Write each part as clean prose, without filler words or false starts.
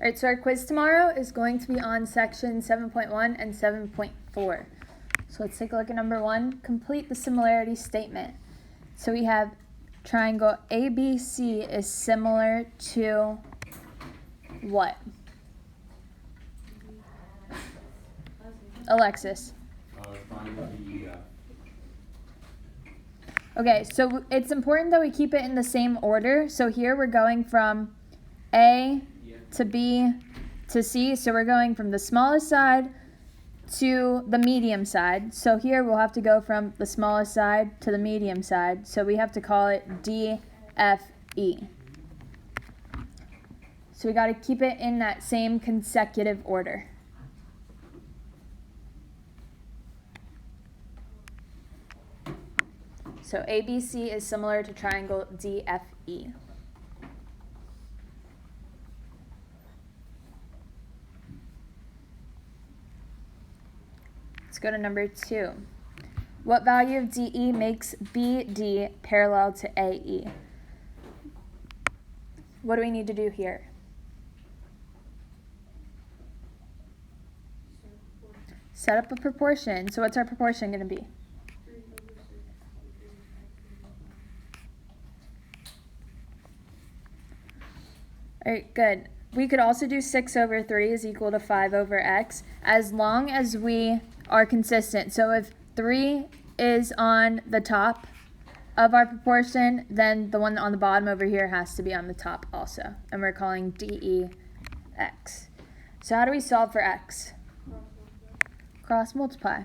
All right, so our quiz tomorrow is going to be on section 7.1 and 7.4. So let's take a look at number 1. Complete the similarity statement. So we have triangle ABC is similar to what? Alexis. Okay, so it's important that we keep it in the same order. So here we're going from A to B to C. So we're going from the smallest side to the medium side. So here we'll have to go from the smallest side to the medium side. So we have to call it D, F, E. So we got to keep it in that same consecutive order. So ABC is similar to triangle DFE. Let's go to number 2. What value of DE makes BD parallel to AE? What do we need to do here? Set up a proportion. So what's our proportion going to be? All right, good. We could also do 6 over 3 is equal to 5 over x, as long as we are consistent. So if 3 is on the top of our proportion, then the one on the bottom over here has to be on the top also. And we're calling DE x. So how do we solve for x? Cross multiply.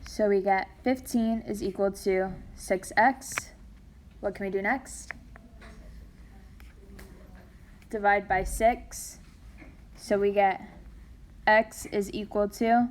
So we get 15 is equal to 6x. What can we do next? Divide by 6. So we get x is equal to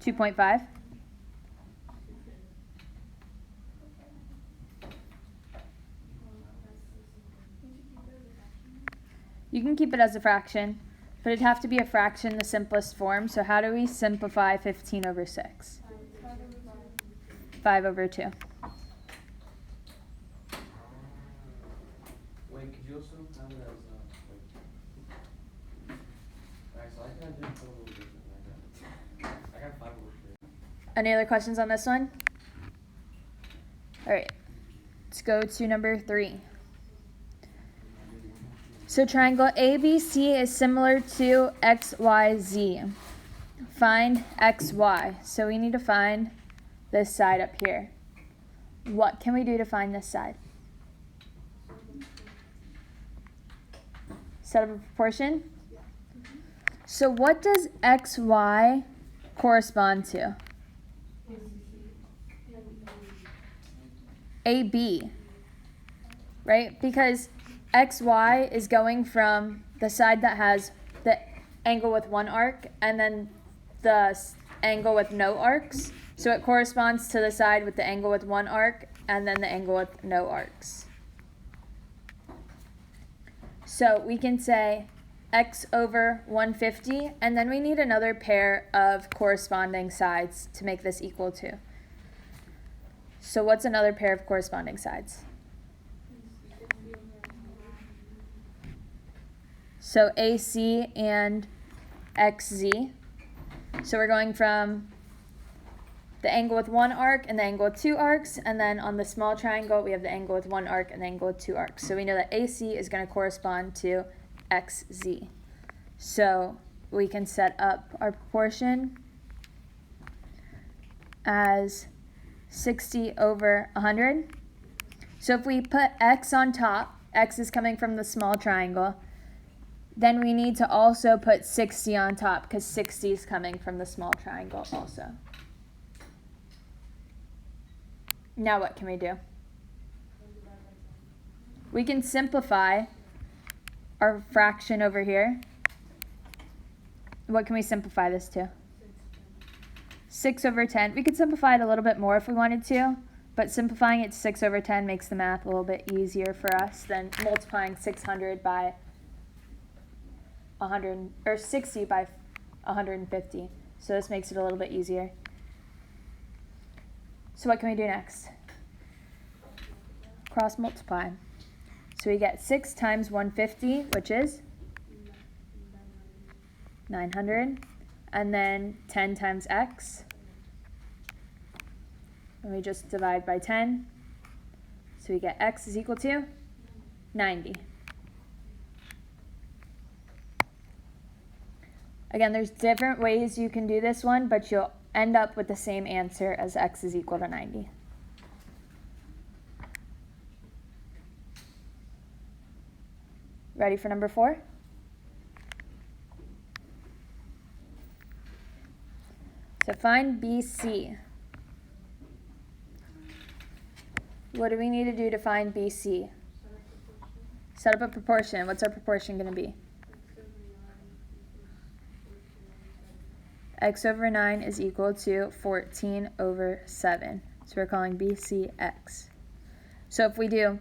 2.5. You can keep it as a fraction, but it'd have to be a fraction, the simplest form. So how do we simplify 15 over 6? 5 over 2. Wait, could you also have it as alright, so I kind of did it a little different. I got 5 over 3. Any other questions on this one? All right, let's go to number 3. So triangle ABC is similar to XYZ. Find XY. So we need to find this side up here. What can we do to find this side? Set up a proportion. So what does XY correspond to? AB, right? Because XY is going from the side that has the angle with one arc and then the angle with no arcs. So it corresponds to the side with the angle with one arc and then the angle with no arcs. So we can say x over 150, and then we need another pair of corresponding sides to make this equal to. So what's another pair of corresponding sides? So AC and XZ. So we're going from the angle with one arc and the angle with two arcs, and then on the small triangle we have the angle with one arc and the angle with two arcs. So we know that AC is going to correspond to XZ. So we can set up our proportion as 60 over 100. So if we put x on top, x is coming from the small triangle, then we need to also put 60 on top because 60 is coming from the small triangle also. Now what can we do? We can simplify our fraction over here. What can we simplify this to? 6 over 10. We could simplify it a little bit more if we wanted to, but simplifying it to 6 over 10 makes the math a little bit easier for us than multiplying 600 by 100, or 60 by 150. So this makes it a little bit easier. So what can we do next? Cross multiply. So we get 6 times 150, which is 900. And then 10 times x. And we just divide by 10. So we get x is equal to 90. Again, there's different ways you can do this one, but you'll end up with the same answer as x is equal to 90. Ready for number 4? So find BC. What do we need to do to find BC? Set up a proportion. What's our proportion going to be? X over 9 is equal to 14 over 7. So we're calling BC x. So if we do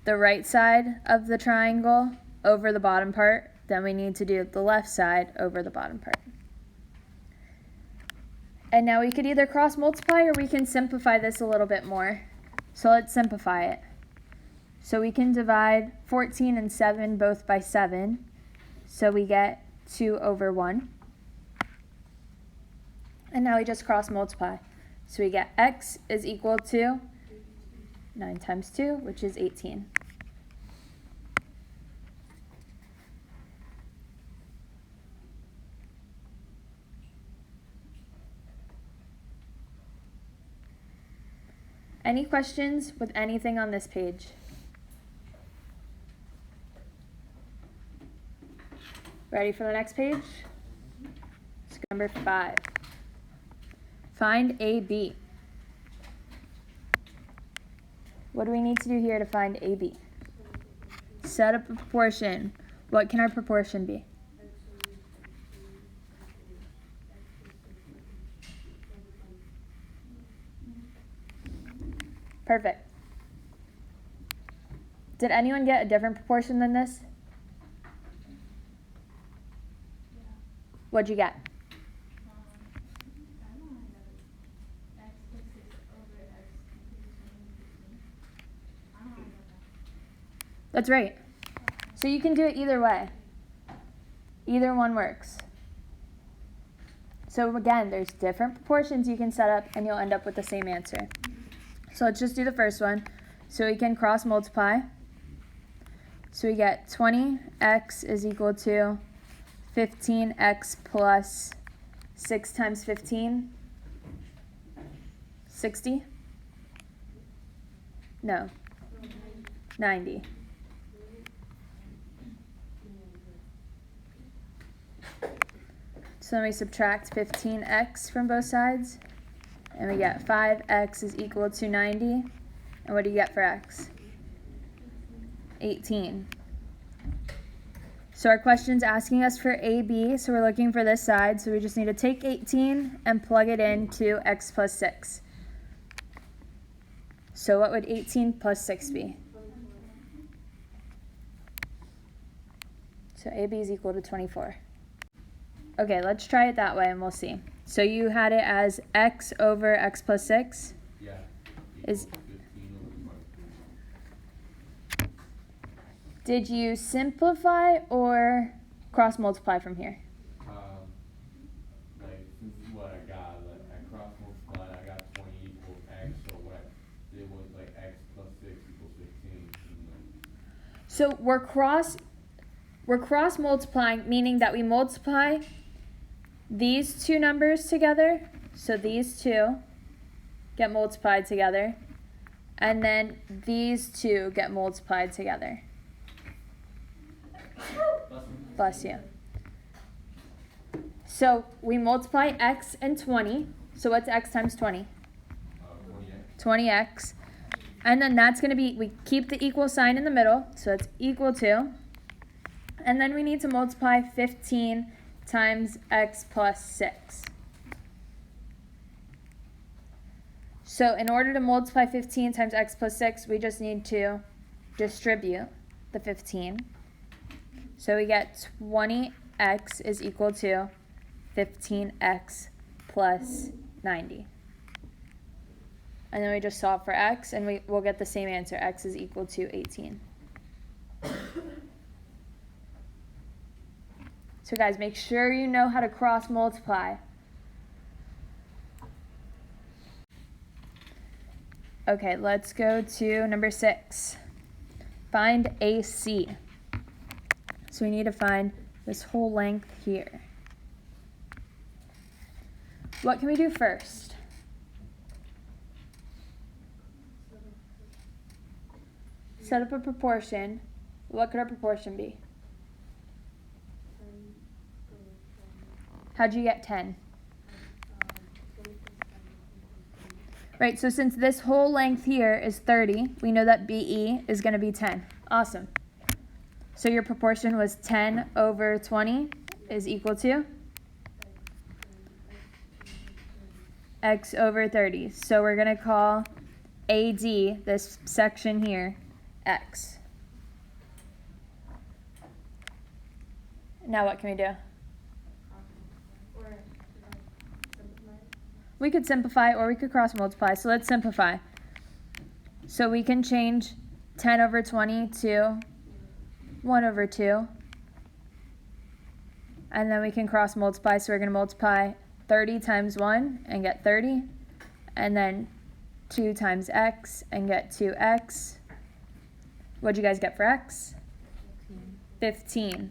the right side of the triangle over the bottom part, then we need to do the left side over the bottom part. And now we could either cross multiply or we can simplify this a little bit more. So let's simplify it. So we can divide 14 and 7 both by 7. So we get 2 over 1. And now we just cross multiply. So we get x is equal to 9 times 2, which is 18. Any questions with anything on this page? Ready for the next page? Let's go number 5. Find AB. What do we need to do here to find AB? Set up a proportion. What can our proportion be? Perfect. Did anyone get a different proportion than this? What'd you get? That's right. So you can do it either way. Either one works. So again, there's different proportions you can set up and you'll end up with the same answer. So let's just do the first one. So we can cross multiply. So we get 20x is equal to 15x plus 6 times 15. 60? No. 90. So then we subtract 15x from both sides. And we get 5x is equal to 90. And what do you get for x? 18. So our question's asking us for AB, so we're looking for this side. So we just need to take 18 and plug it into x plus 6. So what would 18 plus 6 be? So AB is equal to 24. Okay, let's try it that way and we'll see. So you had it as x over x plus 6? Yeah. Is 15 over 20. Did you simplify or cross multiply from here? Like, this is what I got. Like, I cross multiplied, I got 20 equals x, so what I did was like x plus 6 equals 15. So we're cross multiplying, meaning that we multiply these two numbers together. So these two get multiplied together. And then these two get multiplied together. Bless you. So we multiply x and 20. So what's x times 20? 20x. And then that's going to be, we keep the equal sign in the middle. So it's equal to. And then we need to multiply 15 times x plus 6. So in order to multiply 15 times x plus 6, we just need to distribute the 15. So we get 20x is equal to 15x plus 90. And then we just solve for x, and we'll get the same answer. X is equal to 18. So guys, make sure you know how to cross multiply. Okay, let's go to number 6. Find AC. So we need to find this whole length here. What can we do first? Set up a proportion. What could our proportion be? How'd you get 10? Right, so since this whole length here is 30, we know that BE is going to be 10. Awesome. So your proportion was 10 over 20 is equal to x over 30. So we're going to call AD, this section here, x. Now what can we do? We could simplify or we could cross multiply. So let's simplify. So we can change 10 over 20 to 1 over 2. And then we can cross multiply. So we're going to multiply 30 times 1 and get 30. And then 2 times x and get 2x. What'd you guys get for x? 15.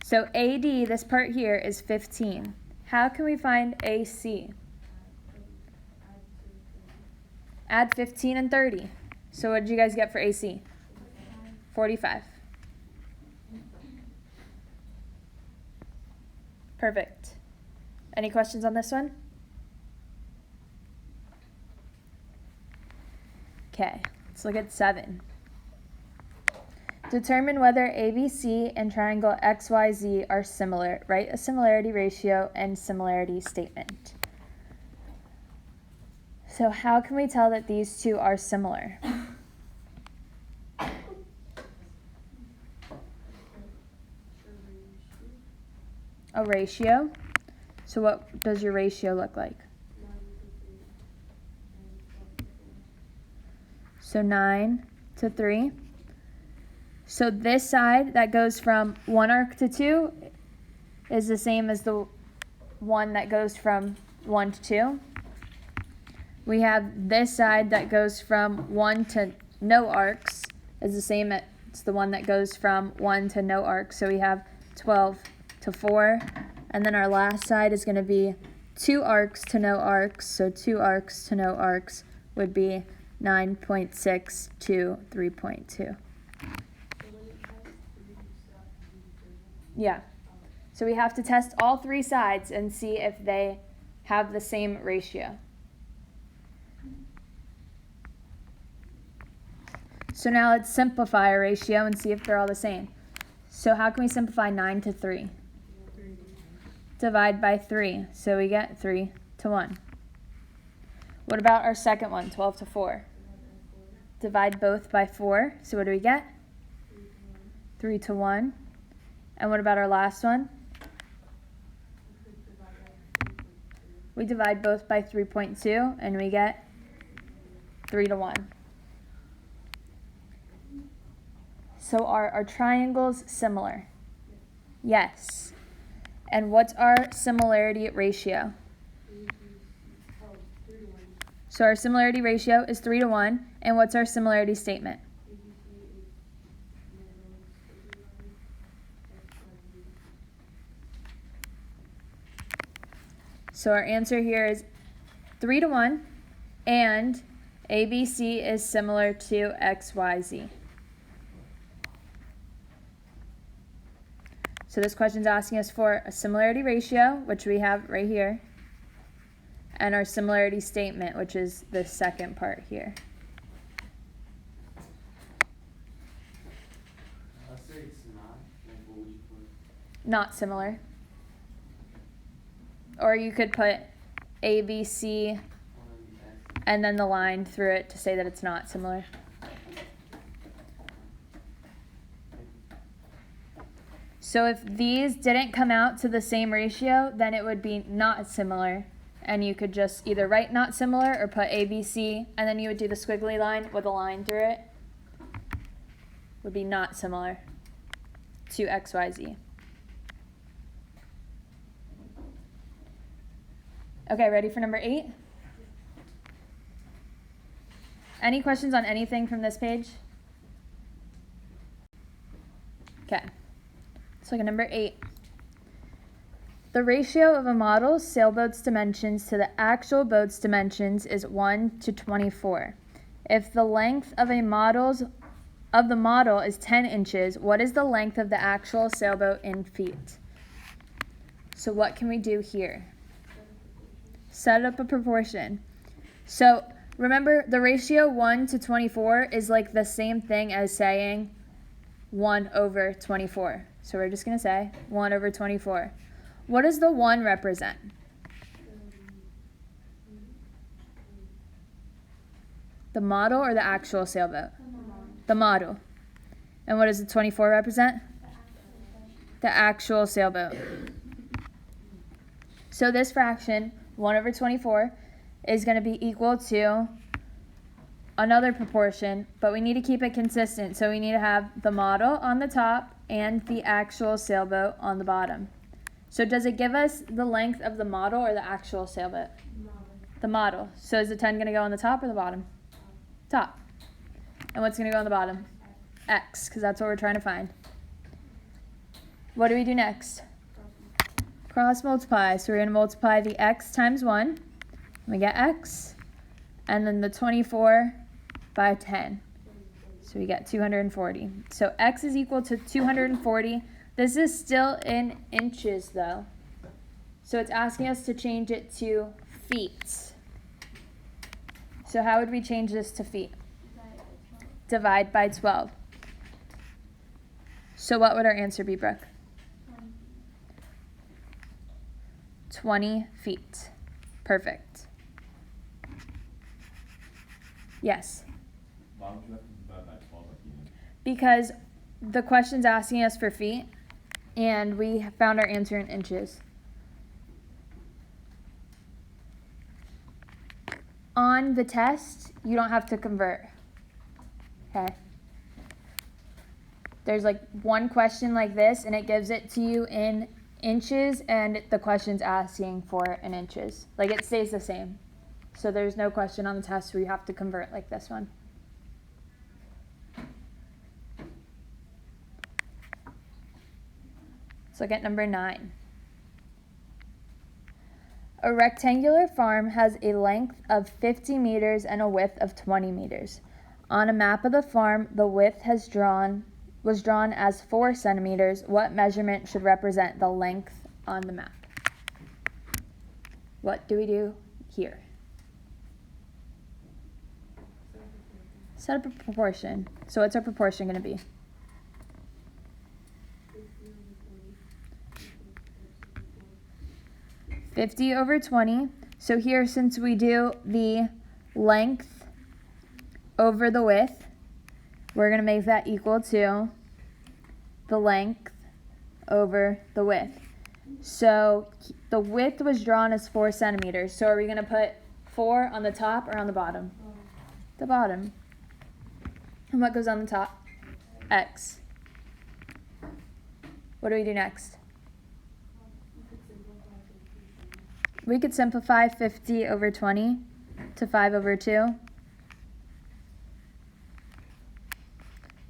So AD, this part here, is 15. How can we find AC? Add 15 and 30. So what did you guys get for AC? 45. Perfect. Any questions on this one? Okay, let's look at 7. Determine whether ABC and triangle XYZ are similar. Write a similarity ratio and similarity statement. So how can we tell that these two are similar? A ratio. So what does your ratio look like? So 9 to 3. So this side that goes from 1 arc to 2 is the same as the one that goes from 1 to 2. We have this side that goes from 1 to no arcs is the same as the one that goes from 1 to no arcs. So we have 12 to 4. And then our last side is going to be 2 arcs to no arcs. So 2 arcs to no arcs would be 9.6 to 3.2. Yeah. So we have to test all 3 sides and see if they have the same ratio. So now let's simplify our ratio and see if they're all the same. So how can we simplify 9 to 3? Divide by 3. So we get 3 to 1. What about our second one, 12 to 4? Divide both by 4. So what do we get? 3 to 1. And what about our last one? We divide both by 3.2 and we get 3 to 1. So are our triangles similar? Yes. And what's our similarity ratio? So our similarity ratio is 3 to 1. And what's our similarity statement? So our answer here is 3 to 1. And ABC is similar to XYZ. So this question is asking us for a similarity ratio, which we have right here, and our similarity statement, which is the second part here. Let's say it's not, like what would you put? Not similar. Or you could put ABC and then the line through it to say that it's not similar. So if these didn't come out to the same ratio, then it would be not similar. And you could just either write not similar or put ABC, and then you would do the squiggly line with a line through it. Would be not similar to XYZ. Okay, ready for number 8? Any questions on anything from this page? Okay, let's look at number 8. The ratio of a model's sailboat's dimensions to the actual boat's dimensions is 1 to 24. If the length of the model is 10 inches, what is the length of the actual sailboat in feet? So what can we do here? Set up a proportion. So remember, the ratio 1 to 24 is like the same thing as saying 1 over 24. So we're just going to say 1 over 24. What does the 1 represent? The model or the actual sailboat? The model. And what does the 24 represent? The actual sailboat. So this fraction, 1 over 24, is going to be equal to another proportion, but we need to keep it consistent. So we need to have the model on the top and the actual sailboat on the bottom. So does it give us the length of the model or the actual sailboat? The model. So is the 10 going to go on the top or the bottom? Top. And what's going to go on the bottom? X, because that's what we're trying to find. What do we do next? Cross multiply. So we're going to multiply the x times 1. We get x. And then the 24 by 10. So we get 240. So x is equal to 240. This is still in inches though. So it's asking us to change it to feet. So how would we change this to feet? Divide by 12. So what would our answer be, Brooke? 20 feet. Perfect. Yes? Why would you have to divide by 12 like you did? Because the question's asking us for feet, and we found our answer in inches. On the test, you don't have to convert. Okay? There's like one question like this, and it gives it to you in inches, and the question's asking for in inches. Like it stays the same. So there's no question on the test where you have to convert like this one. Let's look at number 9. A rectangular farm has a length of 50 meters and a width of 20 meters. On a map of the farm, the width was drawn as 4 centimeters. What measurement should represent the length on the map? What do we do here? Set up a proportion. So what's our proportion going to be? 50 over 20. So here, since we do the length over the width, we're going to make that equal to the length over the width. So the width was drawn as 4 centimeters. So are we going to put 4 on the top or on the bottom? The bottom. And what goes on the top? X. What do we do next? We could simplify 50 over 20 to 5 over 2.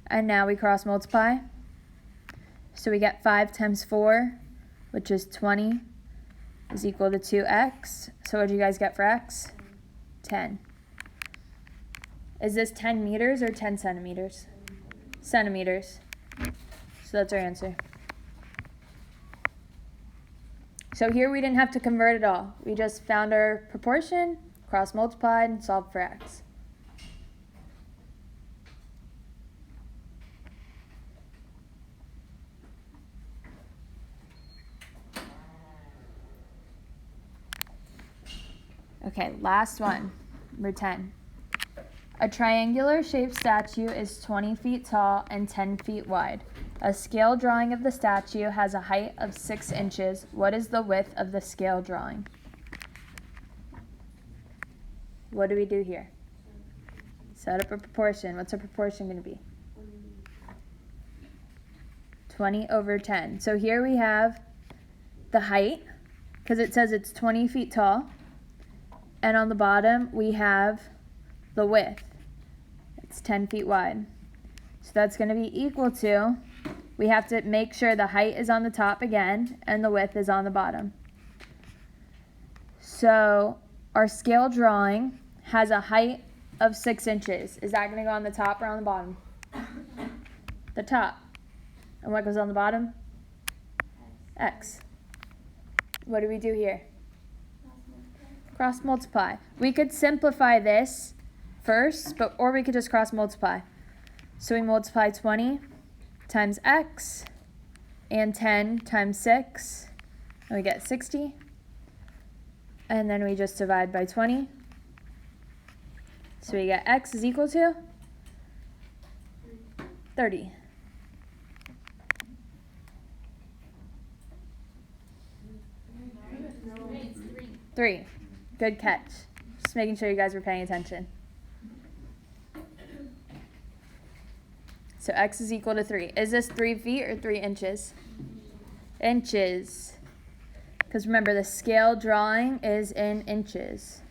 And now we cross multiply. So we get 5 times 4, which is 20, is equal to 2x. So what do you guys get for x? 10. Is this 10 meters or 10 centimeters? Centimeters. So that's our answer. So here we didn't have to convert at all. We just found our proportion, cross multiplied, and solved for x. Okay, last one, number 10. A triangular shaped statue is 20 feet tall and 10 feet wide. A scale drawing of the statue has a height of 6 inches. What is the width of the scale drawing? What do we do here? Set up a proportion. What's our proportion going to be? 20 over 10. So here we have the height, because it says it's 20 feet tall. And on the bottom, we have the width. It's 10 feet wide. So that's going to be equal to, we have to make sure the height is on the top again, and the width is on the bottom. So our scale drawing has a height of 6 inches. Is that going to go on the top or on the bottom? The top. And what goes on the bottom? X. What do we do here? Cross multiply. We could simplify this first, or we could just cross multiply. So we multiply 20 times x and 10 times 6, and we get 60. And then we just divide by 20. So we get x is equal to 30. Three. Good catch. Just making sure you guys were paying attention. So x is equal to 3. Is this 3 feet or 3 inches? Inches. Because remember, the scale drawing is in inches.